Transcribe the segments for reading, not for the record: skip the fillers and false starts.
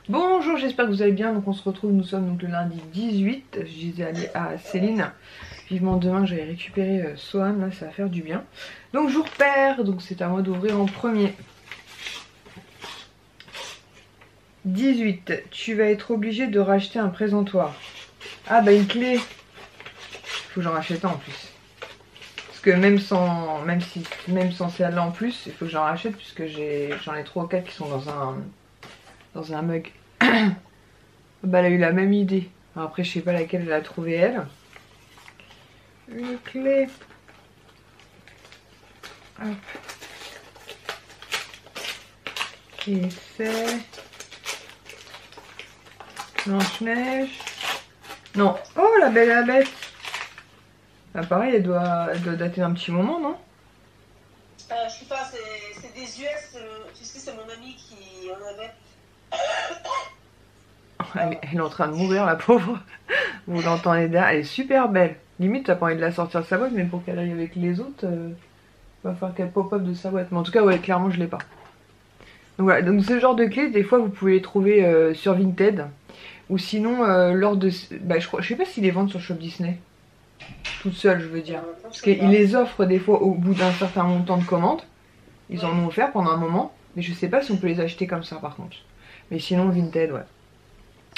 Bonjour, j'espère que vous allez bien. Donc on se retrouve, nous sommes donc le lundi 18. Je disais aller à Céline. Vivement demain, j'allais récupérer Sohan, là ça va faire du bien. Donc jour pair, donc c'est à moi d'ouvrir en premier. 18, tu vas être obligé de racheter un présentoir. Ah bah une clé. Faut que j'en rachète un en plus. Parce que même sans celle-là en plus, il faut que j'en rachète puisque j'en ai 3 ou 4 qui sont dans un mug. Bah elle a eu la même idée. Alors après je sais pas laquelle elle a trouvé elle. Une clé. Hop. Et c'est... Blanche-Neige. Non. Oh la belle et la bête. Bah pareil elle doit dater d'un petit moment, non? Je sais pas, c'est des US, tu sais c'est mon ami qui en avait. Elle est en train de mourir la pauvre. Vous l'entendez derrière, elle est super belle. Limite t'as pas envie de la sortir de sa boîte, mais pour qu'elle aille avec les autres, va falloir qu'elle pop-up de sa boîte. Mais en tout cas ouais, clairement je l'ai pas. Donc voilà, donc ce genre de clés, des fois vous pouvez les trouver sur Vinted. Ou sinon lors de... Bah je sais pas s'ils les vendent sur Shop Disney. Toute seule je veux dire. Parce qu'ils les offrent des fois au bout d'un certain montant de commande. Ils en ont offert pendant un moment. Mais je sais pas si on peut les acheter comme ça par contre. Mais sinon Vinted ouais.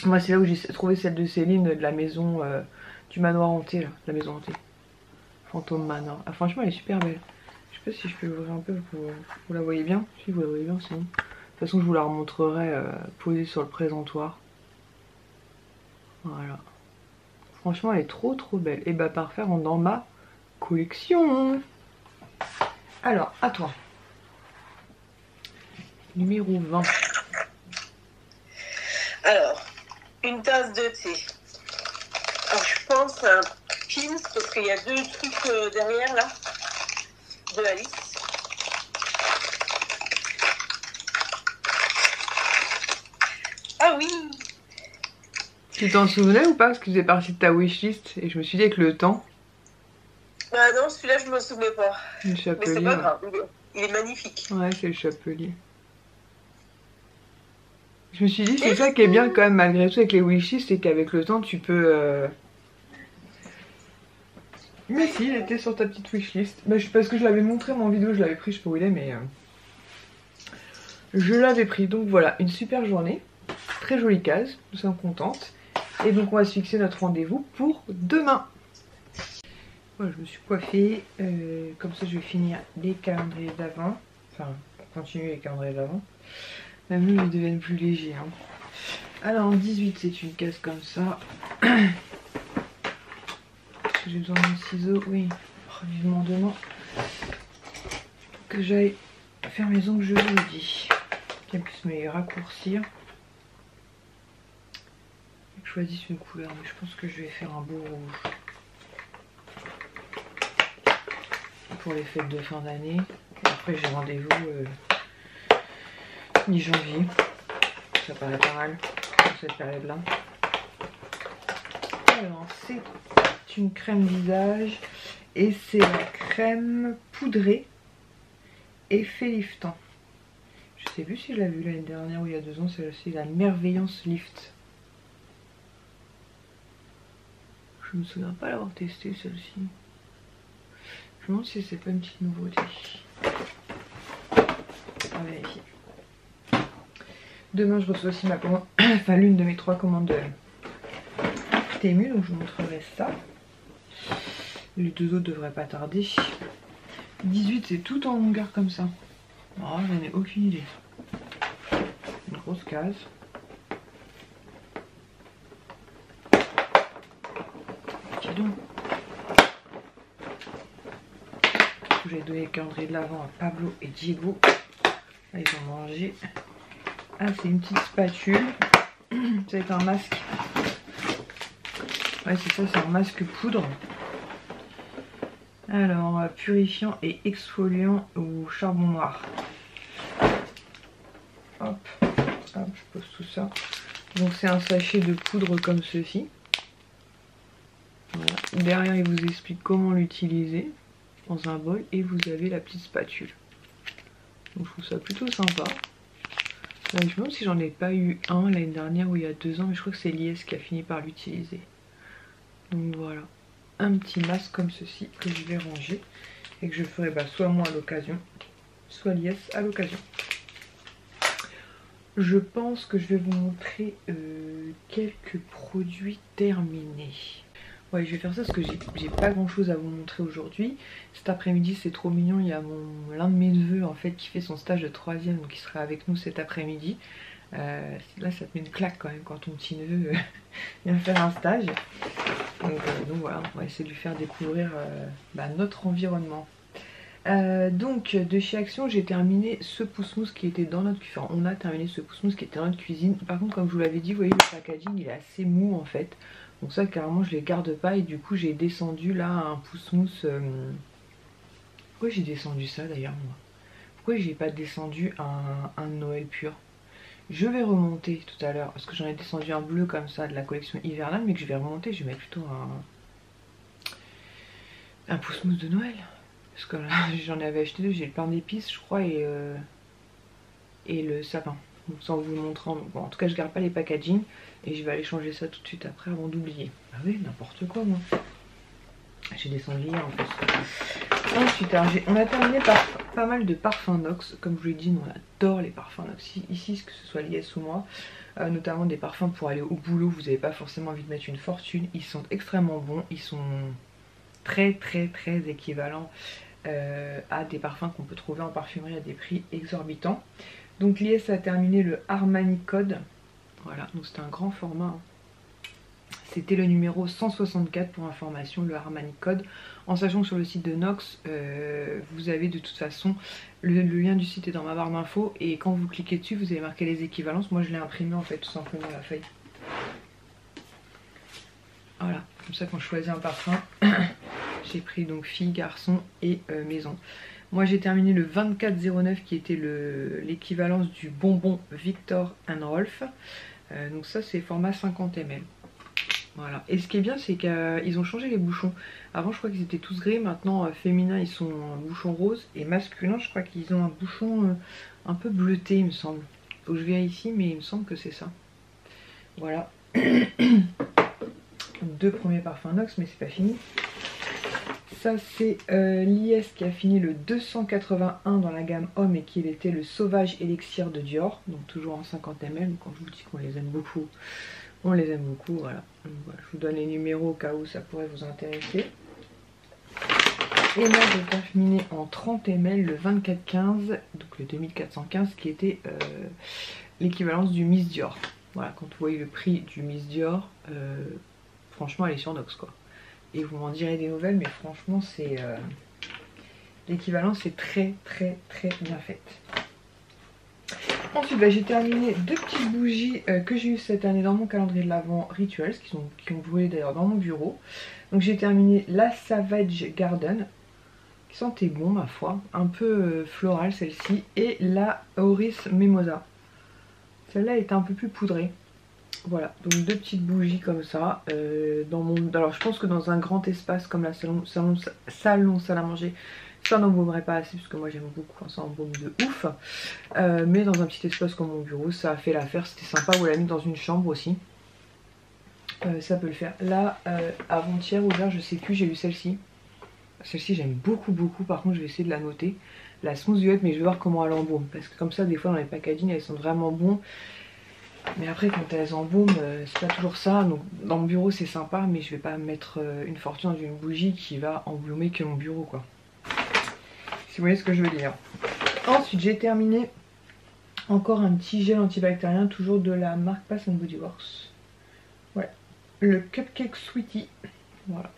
Moi c'est là où j'ai trouvé celle de Céline de la maison du manoir hanté là. La maison hantée. Fantôme Manor. Ah franchement elle est super belle. Je sais pas si je peux ouvrir un peu pour vous la voyez bien. Si vous la voyez bien sinon. De toute façon je vous la remontrerai posée sur le présentoir. Voilà. Franchement elle est trop belle. Et bah parfait, rentre dans ma collection. Alors à toi. Numéro 20. Alors, une tasse de thé. Alors je pense à un pins parce qu'il y a 2 trucs derrière là de Alice. Ah oui. Tu t'en souvenais ou pas? Parce qu'il faisait partie de ta wishlist et je me suis dit avec le temps. Ah non, celui-là je me souvenais pas. Le chapelier. Mais c'est pas grave, il est magnifique. Ouais, c'est le chapelier. Je me suis dit, c'est ça qui est bien quand même malgré tout avec les wishlists, c'est qu'avec le temps tu peux... Mais si, il était sur ta petite wishlist. Bah, parce que je l'avais montré mon vidéo, je l'avais pris, je sais pas où il est, mais... Je l'avais pris, donc voilà, une super journée. Très jolie case, nous sommes contentes. Et donc on va se fixer notre rendez-vous pour demain. Voilà, je me suis coiffée, comme ça je vais finir les calendriers d'avant. Enfin, continuer les calendriers d'avant. Même eux, ils deviennent plus légers. Hein. Alors en 18, c'est une case comme ça. J'ai besoin de ciseaux, oui. Vivement demain. Que j'aille faire mes ongles, je vous le dis. Qu'elle puisse me les raccourcir. Je choisis une couleur, mais je pense que je vais faire un beau rouge. Pour les fêtes de fin d'année. Après j'ai rendez-vous mi-janvier. Ça paraît pas mal pour cette période-là. Alors c'est une crème visage et c'est la crème poudrée effet liftant. Je sais plus si je l'ai vue l'année dernière ou il y a 2 ans, c'est la Merveillance Lift. Je me souviens pas l'avoir testée celle-ci. Je me demande si c'est pas une petite nouveauté. On va vérifier. Demain je reçois aussi ma commande, enfin l'une de mes 3 commandes de Temu, donc je vous montrerai ça. Les 2 autres devraient pas tarder. 18 c'est tout en longueur comme ça. Oh, j'en ai aucune idée. Une grosse case. Dis donc. J'ai donné le calendrier de l'avant à Pablo et Diego. Là, ils ont mangé. Ah, c'est une petite spatule. Ça va être un masque. Ouais, c'est ça, c'est un masque poudre. Alors, purifiant et exfoliant au charbon noir. Hop, hop, je pose tout ça. Donc, c'est un sachet de poudre comme ceci. Voilà. Derrière, il vous explique comment l'utiliser dans un bol et vous avez la petite spatule. Donc, je trouve ça plutôt sympa. Je me demande si j'en ai pas eu un l'année dernière ou il y a 2 ans, mais je crois que c'est l'IS qui a fini par l'utiliser. Donc voilà, un petit masque comme ceci que je vais ranger et que je ferai soit moi à l'occasion, soit l'IS à l'occasion. Je pense que je vais vous montrer quelques produits terminés. Ouais, je vais faire ça parce que j'ai pas grand chose à vous montrer aujourd'hui. Cet après-midi c'est trop mignon, il y a l'un de mes neveux en fait qui fait son stage de 3ème, donc il sera avec nous cet après-midi. Là ça te met une claque quand même quand ton petit neveu vient faire un stage. Donc voilà, on va essayer de lui faire découvrir notre environnement. Donc de chez Action j'ai terminé ce pousse-mousse qui était dans notre cuisine. Enfin, on a terminé ce pousse-mousse qui était dans notre cuisine. Par contre comme je vous l'avais dit, vous voyez le packaging il est assez mou en fait. Donc ça carrément je les garde pas et du coup j'ai descendu là un pousse-mousse. Pourquoi j'ai descendu ça d'ailleurs moi? Pourquoi j'ai pas descendu un Noël pur? Je vais remonter tout à l'heure parce que j'en ai descendu un bleu comme ça de la collection hivernale, mais que je vais remonter, je vais mettre plutôt un pousse-mousse de Noël. Parce que là j'en avais acheté 2, j'ai le pain d'épices je crois et le sapin. Donc, sans vous le montrant, bon, en tout cas je garde pas les packaging et je vais aller changer ça tout de suite après avant d'oublier. Ah oui, n'importe quoi moi. J'ai descendu hier en plus. Ensuite, alors, on a terminé par pas mal de parfums Nox. Comme je vous l'ai dit, nous on adore les parfums Nox ici, que ce soit l'IS ou moi. Notamment des parfums pour aller au boulot, vous n'avez pas forcément envie de mettre une fortune. Ils sont extrêmement bons, ils sont très équivalents à des parfums qu'on peut trouver en parfumerie à des prix exorbitants. Donc l'IS a terminé le Armani Code. Voilà, donc c'était un grand format. Hein. C'était le numéro 164 pour information, le Armani Code. En sachant que sur le site de Nox, vous avez de toute façon, le lien du site est dans ma barre d'infos. Et quand vous cliquez dessus, vous avez marqué les équivalences. Moi je l'ai imprimé en fait tout simplement à la feuille. Voilà, comme ça quand je choisis un parfum, j'ai pris donc fille, garçon et maison. Moi j'ai terminé le 2409 qui était l'équivalence du bonbon Victor & Rolf. Donc ça c'est format 50 ml. Voilà. Et ce qui est bien c'est qu'ils ont changé les bouchons. Avant je crois qu'ils étaient tous gris, maintenant féminin ils sont en bouchon rose et masculin je crois qu'ils ont un bouchon un peu bleuté il me semble. Faut que je vérifie mais il me semble que c'est ça. Voilà. 2 premiers parfums Nox mais c'est pas fini. Ça c'est l'IS qui a fini le 281 dans la gamme homme et qui était le sauvage élixir de Dior. Donc toujours en 50 ml. Donc quand je vous dis qu'on les aime beaucoup, on les aime beaucoup. Voilà. Donc, voilà. Je vous donne les numéros au cas où ça pourrait vous intéresser. Et là j'ai terminé en 30 ml le 2415, donc le 2415 qui était l'équivalence du Miss Dior. Voilà, quand vous voyez le prix du Miss Dior, franchement elle est sur Nox quoi. Et vous m'en direz des nouvelles, mais franchement c'est l'équivalence est très bien faite. Ensuite j'ai terminé 2 petites bougies que j'ai eues cette année dans mon calendrier de l'Avent Rituals, qui ont volé d'ailleurs dans mon bureau. Donc j'ai terminé la Savage Garden, qui sentait bon ma foi, un peu florale celle-ci, et la Auris Mimosa. Celle-là est un peu plus poudrée. Voilà, donc 2 petites bougies comme ça. Alors je pense que dans un grand espace comme la salon salle à manger, ça n'embaumerait pas assez, parce que moi j'aime beaucoup, ça embaume de ouf. Mais dans un petit espace comme mon bureau, ça a fait l'affaire, c'était sympa. Vous la mis dans une chambre aussi. Ça peut le faire. Là, avant-hier ou hier, je sais plus, j'ai eu celle-ci. Celle-ci j'aime beaucoup, par contre je vais essayer de la noter. La Smooth Duette, mais je vais voir comment elle embaume. Parce que comme ça, des fois dans les packaging, elles sont vraiment bons. Mais après quand elles embaument, c'est pas toujours ça. Donc dans mon bureau c'est sympa, mais je vais pas mettre une fortune dans une bougie qui va embaumer que mon bureau quoi. Si vous voyez ce que je veux dire. Ensuite j'ai terminé encore un petit gel antibactérien, toujours de la marque Bath & Body Works. Ouais, le Cupcake Sweetie. Voilà.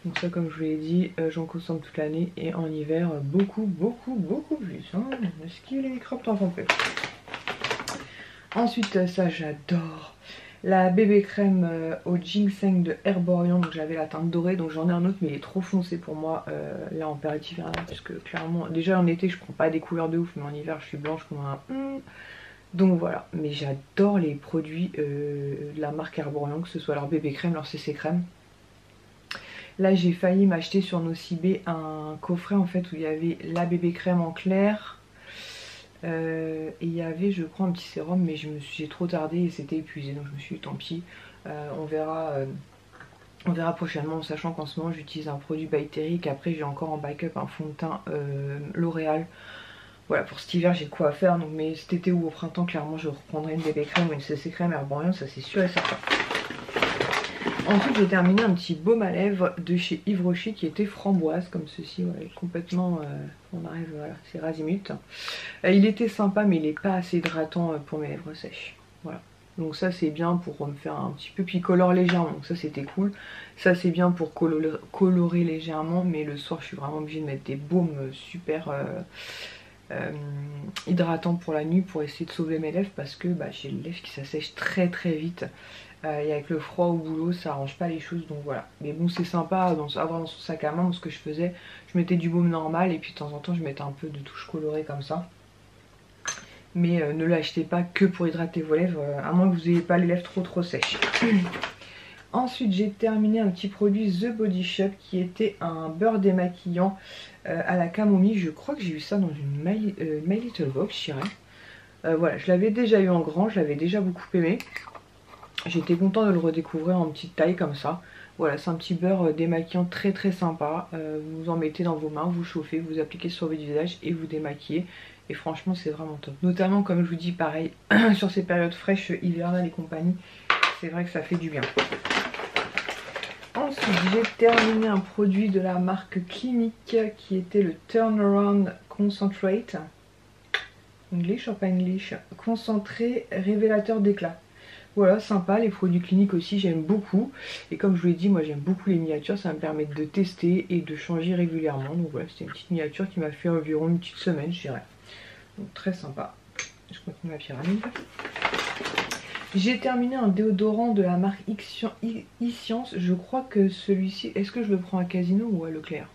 Donc ça comme je vous l'ai dit, j'en consomme toute l'année et en hiver beaucoup plus. Hein. Est-ce que les microbes t'en font plus? Ensuite, ça j'adore, la bébé crème au ginseng de Herborian. Donc j'avais la teinte dorée, donc j'en ai un autre mais il est trop foncé pour moi là en période hivernale, parce que clairement, déjà en été je prends pas des couleurs de ouf, mais en hiver je suis blanche comme un... Donc voilà, mais j'adore les produits de la marque Herborian, que ce soit leur bébé crème, leur CC crème. Là j'ai failli m'acheter sur Nocibé un coffret en fait où il y avait la bébé crème en clair, Et il y avait je crois un petit sérum, mais j'ai trop tardé et c'était épuisé, donc je me suis dit tant pis. On verra prochainement, en sachant qu'en ce moment j'utilise un produit by Terry, qu'après j'ai encore en backup un fond de teint L'Oréal. Voilà, pour cet hiver j'ai de quoi faire, donc, mais cet été ou au printemps clairement je reprendrai une BB crème ou une CC crème Herborian, ça c'est sûr et certain. Ensuite j'ai terminé un petit baume à lèvres de chez Yves Rocher qui était framboise comme ceci, voilà, complètement, on arrive, voilà, c'est razimut. Il était sympa mais il n'est pas assez hydratant pour mes lèvres sèches, voilà. Donc ça c'est bien pour me faire un petit peu, puis il colore légèrement, donc ça c'était cool. Ça c'est bien pour colorer légèrement, mais le soir je suis vraiment obligée de mettre des baumes super hydratants pour la nuit pour essayer de sauver mes lèvres, parce que j'ai les lèvres qui s'assèchent très très vite. Et avec le froid au boulot ça arrange pas les choses, donc voilà. Mais bon c'est sympa avoir dans son sac à main, donc ce que je faisais, je mettais du baume normal et puis de temps en temps je mettais un peu de touche colorée comme ça. Mais ne l'achetez pas que pour hydrater vos lèvres, à moins que vous n'ayez pas les lèvres trop sèches. Ensuite j'ai terminé un petit produit The Body Shop qui était un beurre démaquillant à la camomille. Je crois que j'ai eu ça dans une My Little Box, je dirais. Voilà, je l'avais déjà eu en grand, je l'avais déjà beaucoup aimé. J'étais contente de le redécouvrir en petite taille comme ça. Voilà, c'est un petit beurre démaquillant très très sympa. Vous en mettez dans vos mains, vous chauffez, vous appliquez sur votre visage et vous démaquillez. Et franchement c'est vraiment top. Notamment comme je vous dis pareil, sur ces périodes fraîches hivernales et compagnie, c'est vrai que ça fait du bien. Ensuite j'ai terminé un produit de la marque Clinique qui était le Turnaround Concentrate. English or pas English? Concentré révélateur d'éclat. Voilà, sympa, les produits Clinique aussi j'aime beaucoup. Et comme je vous l'ai dit, moi j'aime beaucoup les miniatures, ça va me permettre de tester et de changer régulièrement. Donc voilà, c'était une petite miniature qui m'a fait environ une petite semaine je dirais. Donc très sympa. Je continue ma pyramide. J'ai terminé un déodorant de la marque e-Science. Je crois que celui-ci, est-ce que je le prends à Casino ou à Leclerc?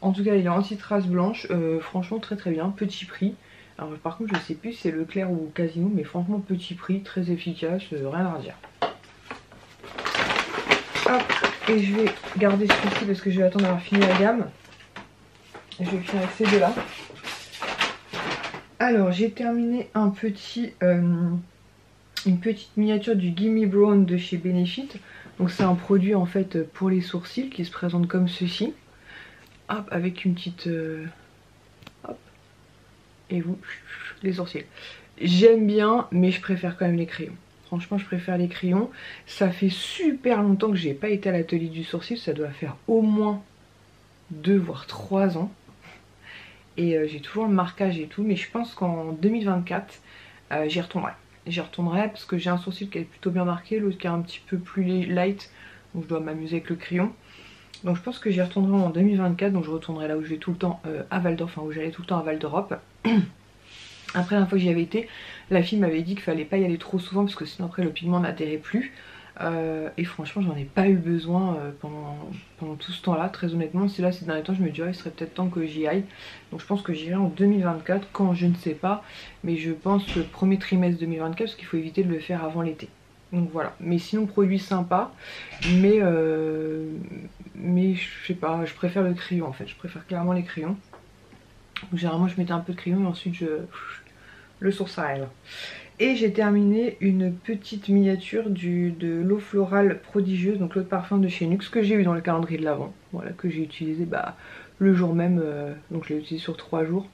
En tout cas il est anti-trace blanche, franchement très très bien, petit prix. Alors par contre je sais plus si c'est Leclerc ou Casino, mais franchement petit prix, très efficace, rien à redire. Hop, et je vais garder celui-ci parce que je vais attendre d'avoir fini la gamme. Je vais finir avec ces deux là. Alors j'ai terminé une petite miniature du Gimme Brown de chez Benefit. Donc c'est un produit en fait pour les sourcils qui se présente comme ceci. Hop, avec une petite... hop. Et vous, les sourcils. J'aime bien, mais je préfère quand même les crayons. Franchement, je préfère les crayons. Ça fait super longtemps que j'ai pas été à l'atelier du sourcil. Ça doit faire au moins 2 voire 3 ans. Et j'ai toujours le marquage et tout. Mais je pense qu'en 2024, j'y retournerai. J'y retournerai parce que j'ai un sourcil qui est plutôt bien marqué. L'autre qui est un petit peu plus light. Donc je dois m'amuser avec le crayon. Donc je pense que j'y retournerai en 2024, donc je retournerai là où je vais tout le temps à Val d'Europe, enfin où j'allais tout le temps à Val d'Europe. Après la fois que j'y avais été, la fille m'avait dit qu'il fallait pas y aller trop souvent parce que sinon après le pigment n'atterrait plus. Et franchement j'en ai pas eu besoin pendant tout ce temps là, très honnêtement. C'est là ces derniers temps je me dis il serait peut-être temps que j'y aille. Donc je pense que j'irai en 2024, quand je ne sais pas. Mais je pense le premier trimestre 2024 parce qu'il faut éviter de le faire avant l'été. Donc voilà, mais sinon produit sympa, mais je sais pas, je préfère le crayon en fait, je préfère clairement les crayons. Donc généralement je mettais un peu de crayon et ensuite le sourcil. Et j'ai terminé une petite miniature de l'eau florale prodigieuse, donc l'eau de parfum de chez Nuxe que j'ai eu dans le calendrier de l'Avent, voilà, que j'ai utilisé le jour même, donc je l'ai utilisé sur 3 jours,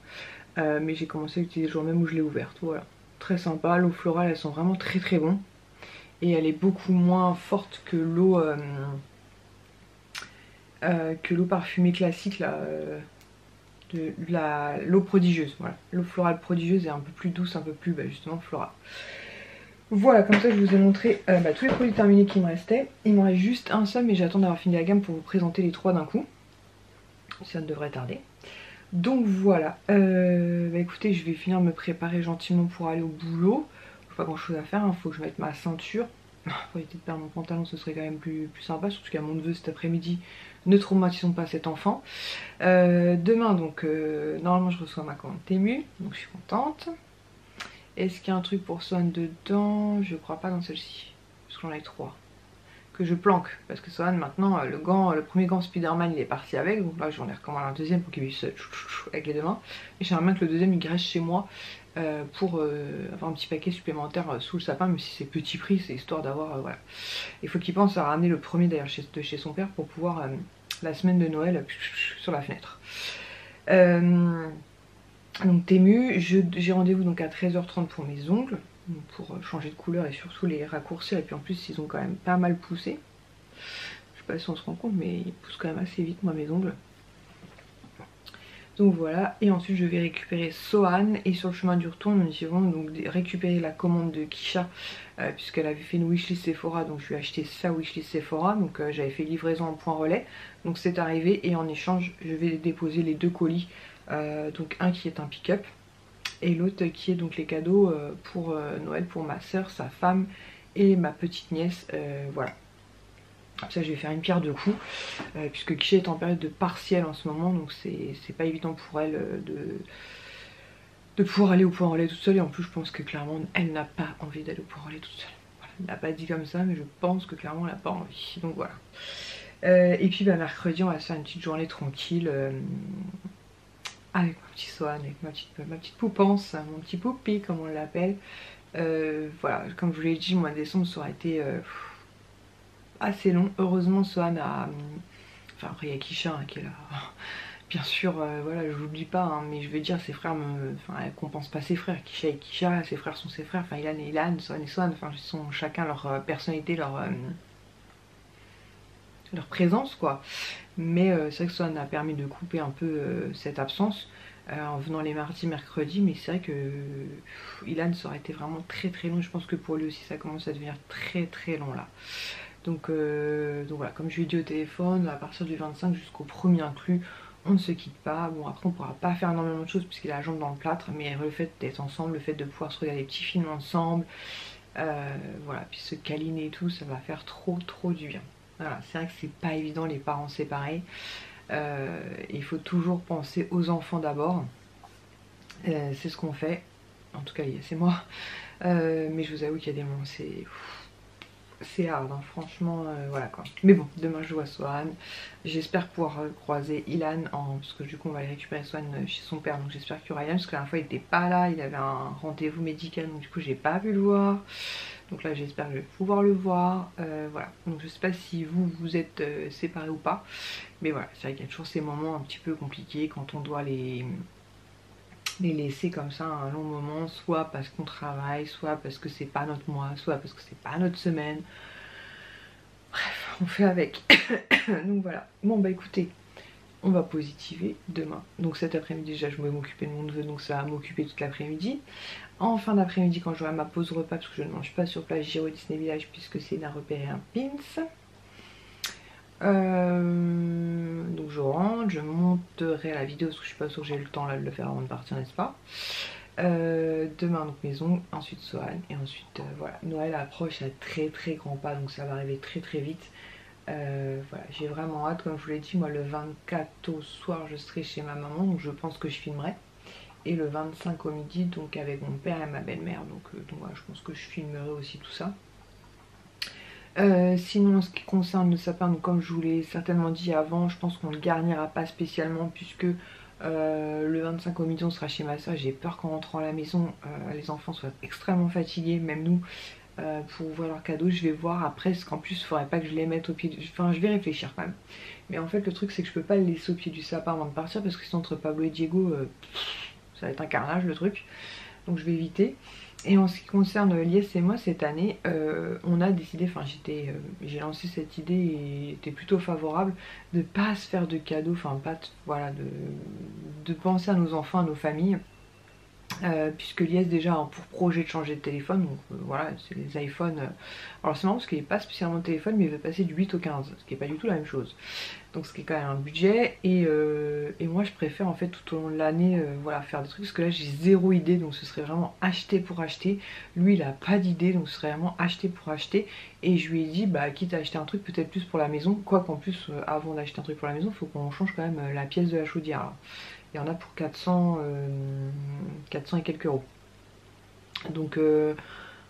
mais j'ai commencé à l'utiliser le jour même où je l'ai ouverte, voilà. Très sympa, l'eau florale elles sont vraiment très très bon. Et elle est beaucoup moins forte que l'eau parfumée classique là, l'eau prodigieuse. Voilà, l'eau florale prodigieuse est un peu plus douce, un peu plus justement florale. Voilà, comme ça je vous ai montré tous les produits terminés qui me restaient. Il me reste juste un seul, mais j'attends d'avoir fini la gamme pour vous présenter les 3 d'un coup. Ça ne devrait tarder. Donc voilà, écoutez, je vais finir de me préparer gentiment pour aller au boulot. Pas grand chose à faire, il faut que je mette ma ceinture. Pour éviter de perdre mon pantalon, ce serait quand même plus sympa, surtout qu'il y a mon neveu cet après-midi. Ne traumatisons pas cet enfant. Demain donc normalement je reçois ma commande Temu, donc je suis contente. Est-ce qu'il y a un truc pour Swan dedans? Je crois pas dans celle-ci, parce que j'en ai 3. que je planque. Parce que Sohan maintenant, le premier gant Spider-Man il est parti avec. Donc là j'en ai recommandé un deuxième pour qu'il puisse avec les deux mains. Et j'aimerais bien que le deuxième il reste chez moi pour avoir un petit paquet supplémentaire sous le sapin. Même si c'est petit prix, c'est histoire d'avoir... voilà. Il faut qu'il pense à ramener le premier d'ailleurs de chez son père pour pouvoir la semaine de Noël sur la fenêtre. Donc Temu, j'ai rendez-vous donc à 13h30 pour mes ongles, pour changer de couleur et surtout les raccourcir. Et puis en plus ils ont quand même pas mal poussé. Je sais pas si on se rend compte mais ils poussent quand même assez vite moi mes ongles. Donc voilà, et ensuite je vais récupérer Sohan et sur le chemin du retour nous irons donc récupérer la commande de Kisha puisqu'elle avait fait une wishlist Sephora, donc je lui ai acheté sa wishlist Sephora, donc j'avais fait livraison en point relais, donc c'est arrivé et en échange je vais déposer les 2 colis, donc un qui est un pick-up et l'autre qui est donc les cadeaux pour Noël pour ma soeur, sa femme et ma petite nièce, voilà. Comme ça je vais faire une pierre deux coups, puisque Kisha est en période de partiel en ce moment, donc c'est pas évident pour elle de pouvoir aller au point relais toute seule. Et en plus je pense que clairement elle n'a pas envie d'aller au point relais toute seule. Voilà. Elle n'a pas dit comme ça mais je pense que clairement elle n'a pas envie. Donc voilà. Et puis bah, mercredi on va se faire une petite journée tranquille avec mon petit Sohan, avec ma petite poupance, mon petit poupi comme on l'appelle. Voilà, comme je vous l'ai dit, le mois de décembre ça aurait été... assez long. Heureusement Sohan a... Enfin après il y a Kisha hein, qui est là. Bien sûr, voilà, je l'oublie pas, hein, mais je veux dire ses frères Enfin elle compense pas ses frères. Kisha et Kisha, ses frères sont ses frères. Enfin Ilan et Ilan, Sohan et Sohan, enfin ils sont chacun leur personnalité, leur présence quoi. Mais c'est vrai que Sohan a permis de couper un peu cette absence en venant les mardis, mercredis. Mais c'est vrai que Ilan ça aurait été vraiment très très long. Je pense que pour lui aussi ça commence à devenir très très long là. Donc voilà, comme je lui ai dit au téléphone, à partir du 25 jusqu'au premier inclus, on ne se quitte pas. Bon après on pourra pas faire énormément de choses puisqu'il a la jambe dans le plâtre, mais le fait d'être ensemble, le fait de pouvoir se regarder des petits films ensemble, voilà, puis se câliner et tout, ça va faire trop du bien. Voilà, c'est vrai que c'est pas évident les parents séparés. Il faut toujours penser aux enfants d'abord. C'est ce qu'on fait. En tout cas c'est moi. Mais je vous avoue qu'il y a des moments c'est hard hein, franchement voilà quoi. Mais bon, demain je vois Sohan. J'espère pouvoir croiser Ilan parce que du coup on va aller récupérer Sohan chez son père. Donc j'espère qu'il y aura Ilan parce que la dernière fois il était pas là, il avait un rendez-vous médical donc du coup j'ai pas pu le voir. Donc là j'espère que je vais pouvoir le voir. Voilà, donc je sais pas si vous êtes séparés ou pas. Mais voilà, c'est vrai qu'il y a toujours ces moments un petit peu compliqués quand on doit les laisser comme ça un long moment, soit parce qu'on travaille, soit parce que c'est pas notre mois, soit parce que c'est pas notre semaine. Bref, on fait avec. Donc voilà. Bon bah écoutez, on va positiver demain. Donc cet après-midi déjà je vais m'occuper de mon neveu, donc ça va m'occuper toute l'après-midi. En fin d'après-midi quand j'aurai ma pause repas, parce que je ne mange pas sur place, j'irai au Disney Village puisque c'est d'un repérer un pins. Donc je rentre, je monterai la vidéo parce que je suis pas sûre que j'ai eu le temps là de le faire avant de partir, n'est-ce pas. Demain donc maison, ensuite Sohan et ensuite voilà, Noël approche à très grands pas donc ça va arriver très vite. Voilà, j'ai vraiment hâte, comme je vous l'ai dit, moi le 24 au soir je serai chez ma maman donc je pense que je filmerai. Et le 25 au midi donc avec mon père et ma belle-mère donc voilà, je pense que je filmerai aussi tout ça. Sinon en ce qui concerne le sapin, donc comme je vous l'ai certainement dit avant, je pense qu'on le garnira pas spécialement puisque le 25 au midi on sera chez ma soeur. J'ai peur qu'en rentrant à la maison les enfants soient extrêmement fatigués, même nous, pour ouvrir leurs cadeaux. Je vais voir après, parce qu'en plus il faudrait pas que je les mette au pied du... Enfin je vais réfléchir quand même. Mais en fait le truc c'est que je peux pas les laisser au pied du sapin avant de partir parce que sinon entre Pablo et Diego ça va être un carnage le truc. Donc je vais éviter. Et en ce qui concerne Lies et moi cette année, on a décidé, enfin j'ai lancé cette idée et était plutôt favorable de pas se faire de cadeaux, enfin pas voilà, de penser à nos enfants, à nos familles. Puisque Lies déjà a pour projet de changer de téléphone, donc voilà, c'est les iPhones. Alors c'est marrant parce qu'il n'est pas spécialement de téléphone, mais il veut passer du 8 au 15, ce qui n'est pas du tout la même chose. Donc ce qui est quand même un budget, et moi je préfère en fait tout au long de l'année voilà, faire des trucs, parce que là j'ai zéro idée, donc ce serait vraiment acheter pour acheter. Lui il a pas d'idée, donc ce serait vraiment acheter pour acheter. Et je lui ai dit, bah quitte à acheter un truc peut-être plus pour la maison, quoi qu'en plus avant d'acheter un truc pour la maison, il faut qu'on change quand même la pièce de la chaudière. Alors, il y en a pour 400 et quelques euros. Donc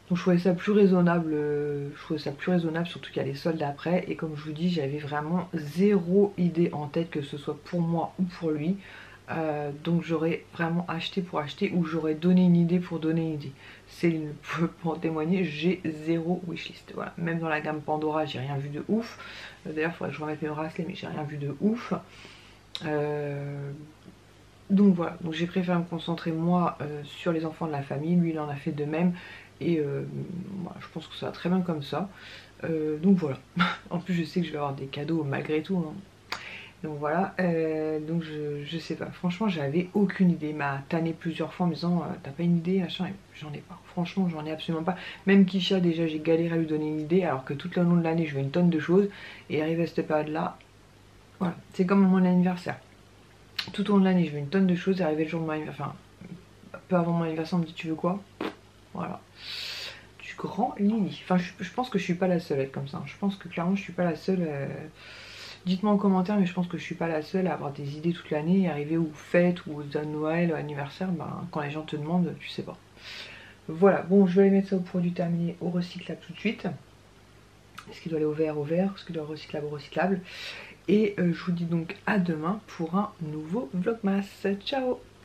Donc je trouvais ça plus raisonnable, surtout qu'il y a les soldes après. Et comme je vous dis, j'avais vraiment zéro idée en tête, que ce soit pour moi ou pour lui. Donc j'aurais vraiment acheté pour acheter, ou j'aurais donné une idée pour donner une idée. Céline peut en témoigner, j'ai zéro wishlist. Voilà. Même dans la gamme Pandora, j'ai rien vu de ouf. D'ailleurs, il faudrait que je remette mes bracelets, mais j'ai rien vu de ouf. Donc voilà, donc j'ai préféré me concentrer moi sur les enfants de la famille. Lui, il en a fait de même. Et voilà, je pense que ça va très bien comme ça. Donc voilà. En plus, je sais que je vais avoir des cadeaux malgré tout, hein. Donc voilà, donc je sais pas, franchement j'avais aucune idée. Il m'a tanné plusieurs fois en me disant t'as pas une idée, machin, j'en ai pas, franchement j'en ai absolument pas. Même Kisha, déjà j'ai galéré à lui donner une idée, alors que tout le long de l'année je veux une tonne de choses, et arrivé à cette période là, voilà, c'est comme mon anniversaire. Tout au long de l'année je veux une tonne de choses, et arrivé le jour de mon anniversaire, enfin peu avant mon anniversaire, on me dit tu veux quoi? Voilà, du grand Lily. Enfin je pense que je suis pas la seule à être comme ça, je pense que clairement je suis pas la seule. Dites-moi en commentaire, mais je pense que je suis pas la seule à avoir des idées toute l'année et arriver aux fêtes ou à Noël, à anniversaire, ben, quand les gens te demandent, tu sais pas. Voilà, bon, je vais aller mettre ça au produit terminé, au recyclable tout de suite. Est-ce qu'il doit aller au vert, est-ce qu'il doit aller au recyclable. Et je vous dis donc à demain pour un nouveau Vlogmas. Ciao!